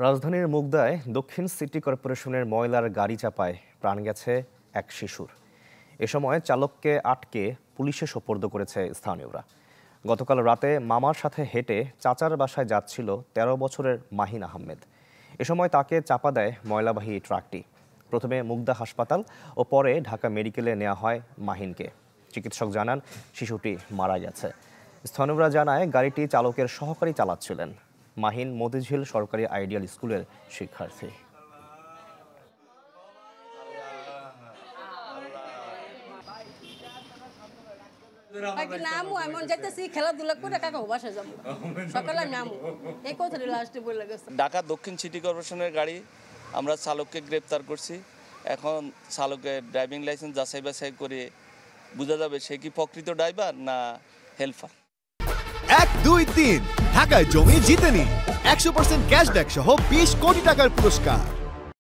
রাজধানীর মুগদায় দক্ষিণ সিটি কর্পোরেশনের ময়লার গাড়ি চাপায় প্রাণ গেছে এক শিশুর। এ সময় চালককে আটকে পুলিশে সোপর্দ করেছে স্থানীয়রা। গতকাল রাতে মামার সাথে হেঁটে চাচার বাসায় যাচ্ছিল ১৩ বছরের মাহিন আহমেদ। এ সময় তাকে চাপা দেয় ময়লাবাহী ট্রাকটি। প্রথমে মুগদা হাসপাতাল ও পরে ঢাকা মেডিকেলে নেওয়া হয় মাহিনকে। চিকিৎসক জানান শিশুটি মারা গেছে। স্থানীয়রা জানায় গাড়িটি চালকের সহকারী চালাচ্ছিলেন। মাহিন মতিঝিল সরকারি আইডিয়াল স্কুলের শিক্ষার্থী। ঢাকা দক্ষিণ সিটি কর্পোরেশনের গাড়ি আমরা চালককে গ্রেপ্তার করছি। এখন চালকের ড্রাইভিং লাইসেন্স যাচাই বাছাই করে বোঝা যাবে সে কি প্রকৃত ড্রাইভার না হেল্পার। 1, 2, 3 ঢাকায় জমি জিতে নিন 100% ক্যাশব্যাক সহ 20 কোটি টাকার পুরস্কার।